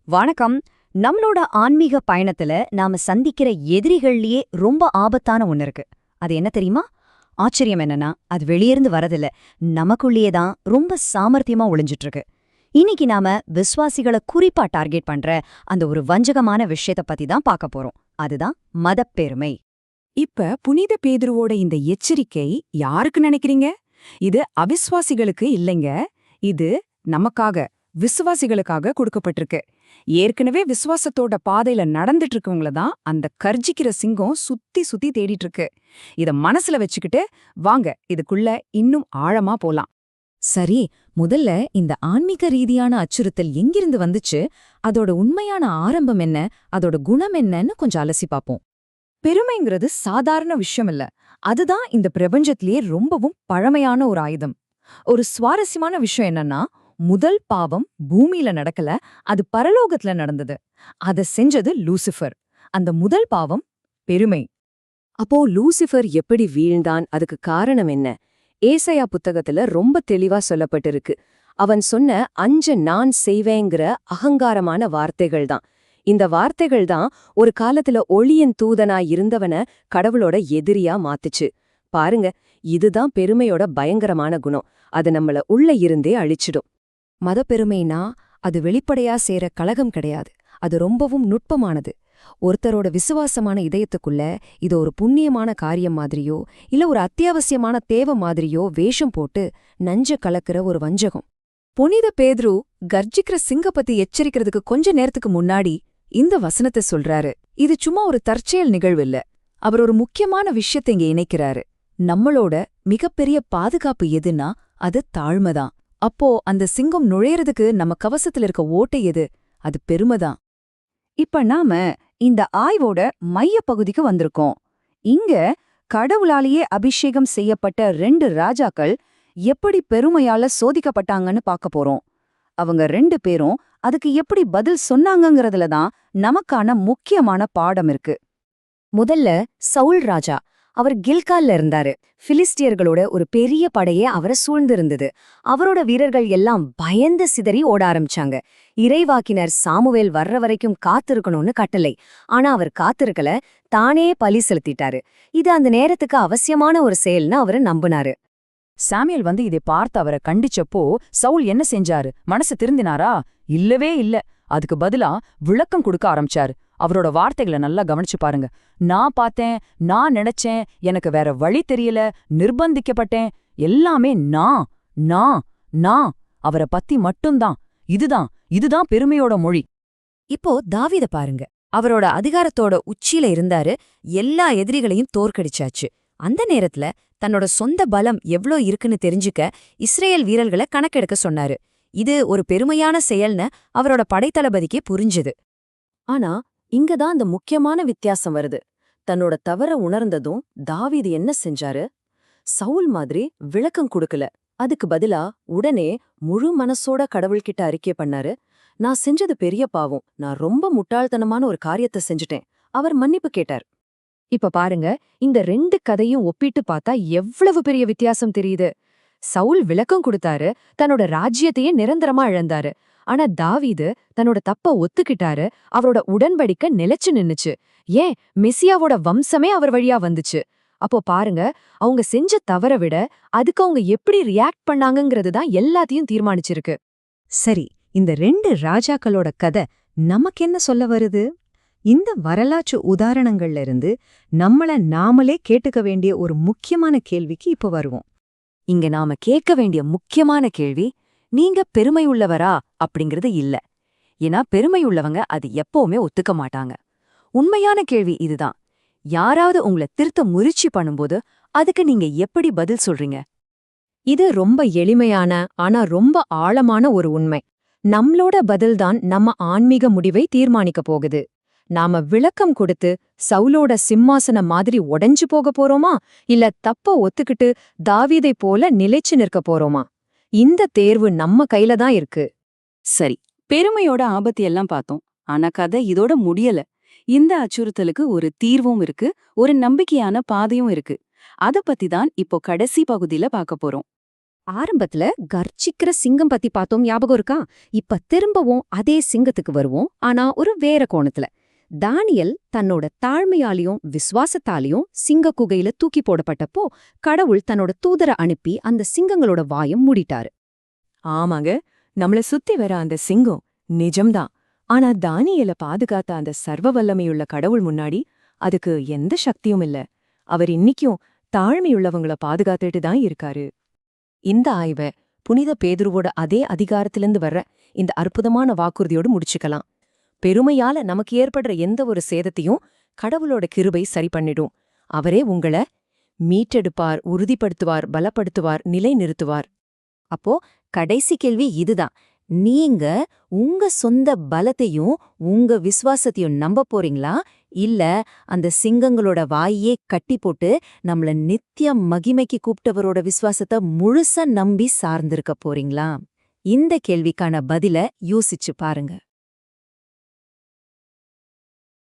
வணக்கம். நம்மளோட ஆன்மீக பயணத்துல நாம சந்திக்கிற எதிரிகள்லயே ரொம்ப ஆபத்தான ஒண்ணு இருக்கு. அது என்ன தெரியுமா? ஆச்சரியம் என்னன்னா, அது வெளியிருந்து வரதில்ல, நமக்குள்ளேயே தான் ரொம்ப சாமர்த்தியமா ஒளிஞ்சிட்டு இருக்கு. இன்னைக்கு நாம விசுவாசிகளை குறிப்பா டார்கெட் பண்ற அந்த ஒரு வஞ்சகமான விஷயத்த பத்தி தான் பார்க்க போறோம். அதுதான் மதப்பெருமை. இப்ப புனித பேதுருவோட இந்த எச்சரிக்கை யாருக்கு நினைக்கிறீங்க? இது அவிசுவாசிகளுக்கு இல்லைங்க. இது நமக்காக, விசுவாசிகளுக்காக கொடுக்கப்பட்டிருக்கு. ஏற்கனவே விசுவாசத்தோட பாதையில நடந்துட்டு இருக்கவங்கள தான் அந்த கர்ஜிக்கிற சிங்கம் சுத்தி சுத்தி தேடிட்டு இருக்கு. இத மனசுல வச்சுக்கிட்டு வாங்க இதுக்குள்ள இன்னும் ஆழமா போலாம். சரி, முதல்ல இந்த ஆன்மீக ரீதியான அச்சுறுத்தல் எங்கிருந்து வந்துச்சு, அதோட உண்மையான ஆரம்பம் என்ன, அதோட குணம் என்னன்னு கொஞ்சம் அலசி பாப்போம். பெருமைங்கிறது சாதாரண விஷயம் இல்ல. அதுதான் இந்த பிரபஞ்சத்திலேயே ரொம்பவும் பழமையான ஒரு ஆயுதம். ஒரு சுவாரஸ்யமான விஷயம் என்னன்னா, முதல் பாவம் பூமியில நடக்கல, அது பரலோகத்துல நடந்தது. அத செஞ்சது லூசிஃபர். அந்த முதல் பாவம் பெருமை. அப்போ லூசிஃபர் எப்படி வீழ்ந்தான், அதுக்கு காரணம் என்ன? ஏசாயா புத்தகத்துல ரொம்ப தெளிவா சொல்லப்பட்டிருக்கு. அவன் சொன்ன நான் செய்வேங்கிற அகங்காரமான வார்த்தைகள் தான். இந்த வார்த்தைகள் தான் ஒரு காலத்துல ஒளியின் தூதனாய் இருந்தவன கடவுளோட எதிரியா மாத்துச்சு. பாருங்க, இதுதான் பெருமையோட பயங்கரமான குணம். அது நம்மள உள்ள இருந்தே அழிச்சிடும். மதப்பெருமைனா அது வெளிப்படையா சேர கலகம் கிடையாது. அது ரொம்பவும் நுட்பமானது. ஒருத்தரோட விசுவாசமான இதயத்துக்குள்ள இது ஒரு புண்ணியமான காரியம் மாதிரியோ இல்ல ஒரு அத்தியாவசியமான தேவை மாதிரியோ வேஷம் போட்டு நஞ்ச கலக்கிற ஒரு வஞ்சகம். புனித பேதுரு கர்ஜிக்கிற சிங்க பத்தி எச்சரிக்கிறதுக்கு கொஞ்ச நேரத்துக்கு முன்னாடி இந்த வசனத்தை சொல்றாரு. இது சும்மா ஒரு தற்செயல் நிகழ்வு இல்ல. அவர் ஒரு முக்கியமான விஷயத்தை இங்க இணைக்கிறாரு. நம்மளோட மிகப்பெரிய பாதுகாப்பு எதுன்னா அது தாழ்மைதான். அப்போ அந்த சிங்கம் நுழையறதுக்கு நம்ம கவசத்துல இருக்க ஓட்டை எது? அது பெருமைதான். இப்ப நாம இந்த ஆய்வோட மைய பகுதிக்கு வந்திருக்கோம். இங்க கடவுளாலேயே அபிஷேகம் செய்யப்பட்ட 2 ராஜாக்கள் எப்படி பெருமையால சோதிக்கப்பட்டாங்கன்னு பார்க்க போறோம். அவங்க 2 பேரும் அதுக்கு எப்படி பதில் சொன்னாங்கங்கறதுல தான் நமக்கான முக்கியமான பாடம் இருக்கு. முதல்ல சவுல் ராஜா. அவர் கில்கால்ல இருந்தாரு. பிலிஸ்டியர்களோட ஒரு பெரிய படையே அவரை சூழ்ந்திருந்தது. அவரோட வீரர்கள் எல்லாம் பயந்து சிதறி ஓட ஆரம்பிச்சாங்க. இறைவாக்கினர் சாமுவேல் வர்ற வரைக்கும் காத்திருக்கணும்னு கட்டளை. ஆனா அவர் காத்திருக்கல, தானே பலி செலுத்திட்டாரு. இது அந்த நேரத்துக்கு அவசியமான ஒரு செயல்னு அவரு நம்பினாரு. சாமுவேல் இதை பார்த்து அவரை கண்டிச்சப்போ சவுல் என்ன செஞ்சாரு? மனசு திருந்தினாரா? இல்லவே இல்ல. அதுக்கு பதிலா விளக்கம் கொடுக்க ஆரம்பிச்சாரு. அவரோட வார்த்தைகளை நல்லா கவனிச்சு பாருங்க. நான் பார்த்தேன், நான் நினைச்சேன், எனக்கு வேற வழி தெரியல, நிர்பந்திக்கப்பட்டேன், எல்லாமே நான் நான் நான் அவரை பத்தி மட்டும்தான். இதுதான் பெருமையோட மொழி. இப்போ தாவீத பாருங்க. அவரோட அதிகாரத்தோட உச்சியில இருந்தாரு. எல்லா எதிரிகளையும் தோற்கடிச்சாச்சு. அந்த நேரத்துல தன்னோட சொந்த பலம் எவ்ளோ இருக்குன்னு தெரிஞ்சுக்க இஸ்ரேல் வீரர்களை கணக்கெடுக்க சொன்னாரு. இது ஒரு பெருமையான செயல்னு அவரோட படைத்தளபதிக்கே புரிஞ்சுது. ஆனா இங்கதான் அந்த முக்கியமான வித்தியாசம் வருது. தன்னோட தவற உணர்ந்ததும் தாவீது என்ன செஞ்சாரு? சவுல் மாதிரி விளக்கம் கொடுக்கல. அதுக்கு பதிலா உடனே முழு மனசோட கடவுள்கிட்ட அறிக்கை பண்ணாரு. நான் செஞ்சது பெரிய பாவம், நான் ரொம்ப முட்டாள்தனமான ஒரு காரியத்தை செஞ்சுட்டேன். அவர் மன்னிப்பு கேட்டார். இப்ப பாருங்க, இந்த 2 கதையும் ஒப்பிட்டு பார்த்தா எவ்வளவு பெரிய வித்தியாசம் தெரியுது. சவுல் விளக்கம் கொடுத்தாரு, தன்னோட ராஜ்யத்தையே நிரந்தரமா இழந்தாரு. ஆனா தாவீது தன்னோட தப்ப ஒத்துக்கிட்டாரு. அவரோட உடன்படிக்கை நிலைச்சு நின்னுச்சு. ஏன், மெசியாவோட வம்சமே அவர் வழியா வந்துச்சு. அப்போ பாருங்க, அவங்க செஞ்ச தவற விட அதுக்கு அவங்க எப்படி ரியாக்ட் பண்ணாங்கங்கிறது தான் எல்லாத்தையும் தீர்மானிச்சிருக்கு. சரி, இந்த 2 ராஜாக்களோட கதை நமக்கு என்ன சொல்ல வருது? இந்த வரலாற்று உதாரணங்கள்ல இருந்து நம்மள நாமளே கேட்டுக்க வேண்டிய ஒரு முக்கியமான கேள்விக்கு இப்ப வருவோம். இங்க நாம கேட்க வேண்டிய முக்கியமான கேள்வி, நீங்க பெருமை உள்ளவரா அப்படிங்கிறது இல்ல. ஏன்னா பெருமை உள்ளவங்க அது எப்பவுமே ஒத்துக்க மாட்டாங்க. உண்மையான கேள்வி இதுதான். யாராவது உங்களை திருத்த முயற்சி பண்ணும்போது அதுக்கு நீங்க எப்படி பதில் சொல்றீங்க? இது ரொம்ப எளிமையான ஆனா ரொம்ப ஆழமான ஒரு உண்மை. நம்மளோட பதில்தான் நம்ம ஆன்மீக முடிவை தீர்மானிக்க போகுது. நாம விளக்கம் கொடுத்து சவுலோட சிம்மாசனம் மாதிரி உடைஞ்சு போக போறோமா, இல்ல தப்ப ஒத்துக்கிட்டு தாவீதை போல நிலைச்சு நிற்க போறோமா? இந்த தேர்வு நம்ம கையில தான் இருக்கு. சரி, பெருமையோட ஆபத்து எல்லாம் பார்த்தோம். ஆனா கதை இதோட முடியல. இந்த அச்சுறுத்தலுக்கு ஒரு தீர்வும் இருக்கு, ஒரு நம்பிக்கையான பாதையும் இருக்கு. அத பத்தி தான் இப்போ கடைசி பகுதியில பார்க்க போறோம். ஆரம்பத்துல கர்ச்சிக்கிற சிங்கம் பத்தி பார்த்தோம், ஞாபகம் இருக்கா? இப்ப திரும்பவும் அதே சிங்கத்துக்கு வருவோம், ஆனா ஒரு வேற கோணத்துல. தானியல் தன்னோட தாழ்மையாலையும் விசுவாசத்தாலையும் சிங்க குகையில தூக்கி போடப்பட்டப்போ கடவுள் தன்னோட தூதரை அனுப்பி அந்த சிங்கங்களோட வாயம் மூடிட்டாரு. ஆமாங்க, நம்மள சுத்தி வர அந்த சிங்கம் நிஜம்தான். ஆனா தானியேல பாதுகாத்த அந்த சர்வ வல்லமையுள்ள கடவுள் முன்னாடி அதுக்கு எந்த சக்தியும் இல்ல. அவர் இன்னிக்கும் தாழ்மையுள்ளவங்கள பாதுகாத்துட்டு தான் இருக்காரு. இந்த ஆய்வை புனித பேதுருவோட அதே அதிகாரத்திலிருந்து வர்ற இந்த அற்புதமான வாக்குறுதியோடு முடிச்சுக்கலாம். பெருமையால நமக்கு ஏற்படுற எந்த ஒரு சேதத்தையும் கடவுளோட கிருபை சரி பண்ணிடும். அவரே உங்கள மீட்டெடுப்பார், உறுதிப்படுத்துவார், பலப்படுத்துவார், நிலைநிறுத்துவார். அப்போ கடைசி கேள்வி இதுதான். நீங்க உங்க சொந்த பலத்தையும் உங்க விசுவாசத்தையும் நம்ப போறீங்களா? இல்ல அந்த சிங்கங்களோட வாயே கட்டி போட்டு நம்மள நித்திய மகிமைக்கு கூப்பிட்டவரோட விசுவாசத்தை முழுசா நம்பி சார்ந்திருக்க போறீங்களா? இந்த கேள்விக்கான பதில யோசிச்சு பாருங்க.